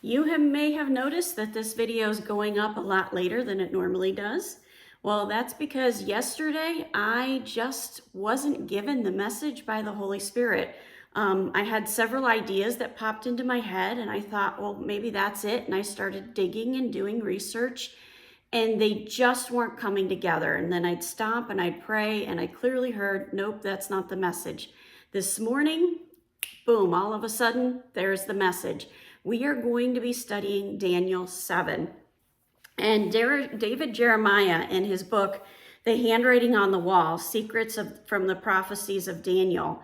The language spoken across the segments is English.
May have noticed that this video is going up a lot later than it normally does. Well, that's because yesterday I just wasn't given the message by the Holy Spirit. I had several ideas that popped into my head and I thought, well, maybe that's it. And I started digging and doing research and they just weren't coming together. And then I'd stop and I'd pray and I clearly heard, nope, that's not the message. This morning, boom, all of a sudden, there's the message. We are going to be studying Daniel 7. And David Jeremiah, in his book, The Handwriting on the Wall, Secrets from the Prophecies of Daniel,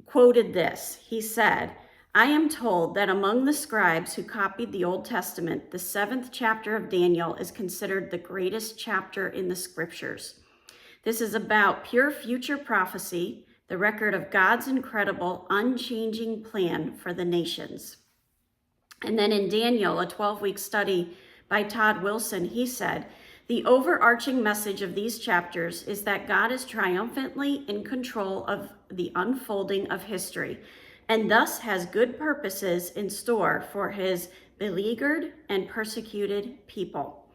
quoted this. He said, I am told that among the scribes who copied the Old Testament, the 7th chapter of Daniel is considered the greatest chapter in the scriptures. This is about pure future prophecy, the record of God's incredible, unchanging plan for the nations. And then in Daniel, a 12-week study by Todd Wilson, he said, the overarching message of these chapters is that God is triumphantly in control of the unfolding of history, and thus has good purposes in store for his beleaguered and persecuted people.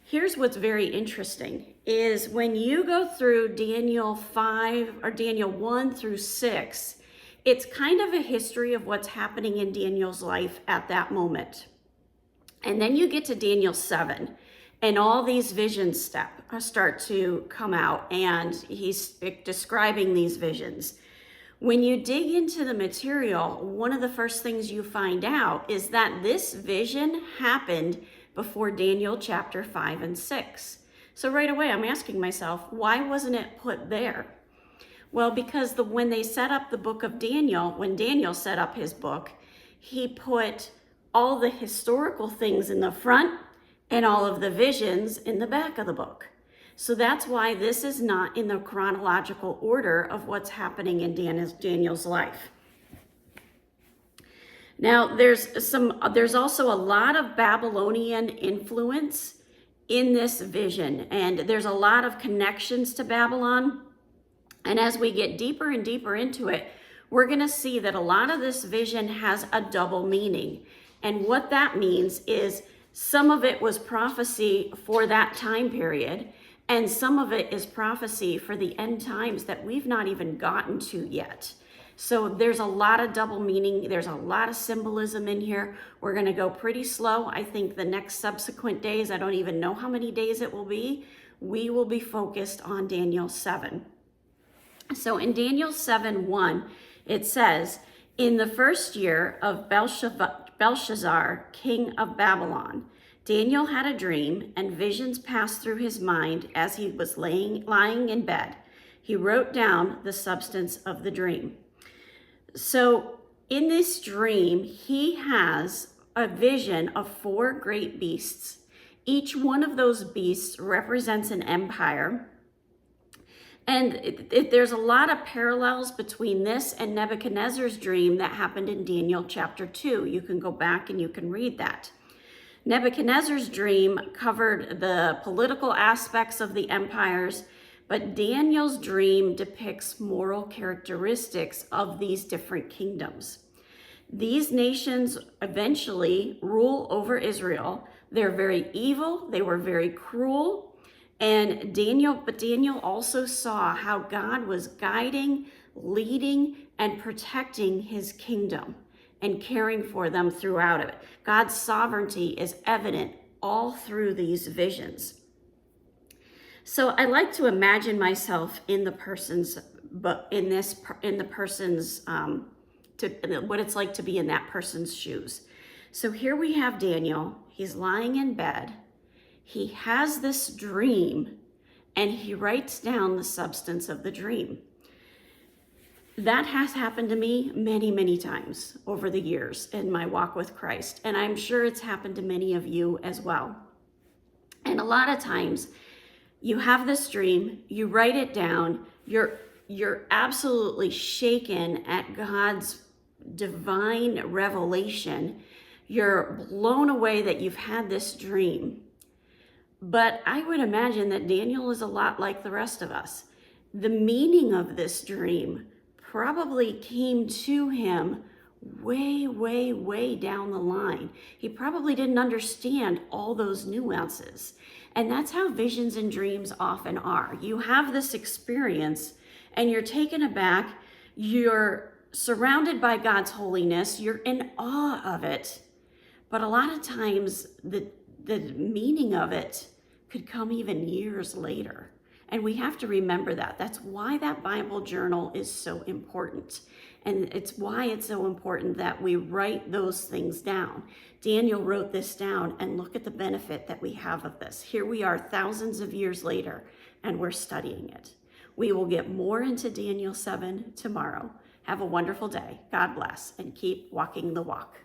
Here's what's very interesting is when you go through Daniel 5 or Daniel 1 through 6, it's kind of a history of what's happening in Daniel's life at that moment. And then you get to Daniel 7 and all these visions start to come out and he's describing these visions. When you dig into the material, one of the first things you find out is that this vision happened before Daniel chapter 5 and 6. So right away, I'm asking myself, why wasn't it put there? Well, because when they set up the book of Daniel, when Daniel set up his book, he put all the historical things in the front and all of the visions in the back of the book. So that's why this is not in the chronological order of what's happening in Daniel's life. Now, there's also a lot of Babylonian influence in this vision, and there's a lot of connections to Babylon. And as we get deeper and deeper into it, we're going to see that a lot of this vision has a double meaning. And what that means is some of it was prophecy for that time period, and some of it is prophecy for the end times that we've not even gotten to yet. So there's a lot of double meaning. There's a lot of symbolism in here. We're going to go pretty slow. I think the next subsequent days, I don't even know how many days it will be, we will be focused on Daniel 7. So in Daniel 7:1, it says, in the first year of Belshazzar, king of Babylon, Daniel had a dream and visions passed through his mind as he was lying in bed. He wrote down the substance of the dream. So in this dream, he has a vision of 4 great beasts. Each one of those beasts represents an empire. And there's a lot of parallels between this and Nebuchadnezzar's dream that happened in Daniel chapter 2. You can go back and you can read that. Nebuchadnezzar's dream covered the political aspects of the empires, but Daniel's dream depicts moral characteristics of these different kingdoms. These nations eventually rule over Israel. They're very evil, they were very cruel, and Daniel also saw how God was guiding, leading, and protecting his kingdom and caring for them throughout it. God's sovereignty is evident all through these visions. So I like to imagine myself in the person's, what it's like to be in that person's shoes. So here we have Daniel. He's lying in bed. He has this dream, and he writes down the substance of the dream. That has happened to me many, many times over the years in my walk with Christ, and I'm sure it's happened to many of you as well. And a lot of times, you have this dream, you write it down, you're absolutely shaken at God's divine revelation. You're blown away that you've had this dream. But I would imagine that Daniel is a lot like the rest of us. The meaning of this dream probably came to him way, way, way down the line. He probably didn't understand all those nuances. And that's how visions and dreams often are. You have this experience and you're taken aback, you're surrounded by God's holiness, you're in awe of it. But a lot of times the meaning of it could come even years later. And we have to remember that. That's why that Bible journal is so important. And it's why it's so important that we write those things down. Daniel wrote this down, and look at the benefit that we have of this. Here we are thousands of years later, and we're studying it. We will get more into Daniel 7 tomorrow. Have a wonderful day. God bless, and keep walking the walk.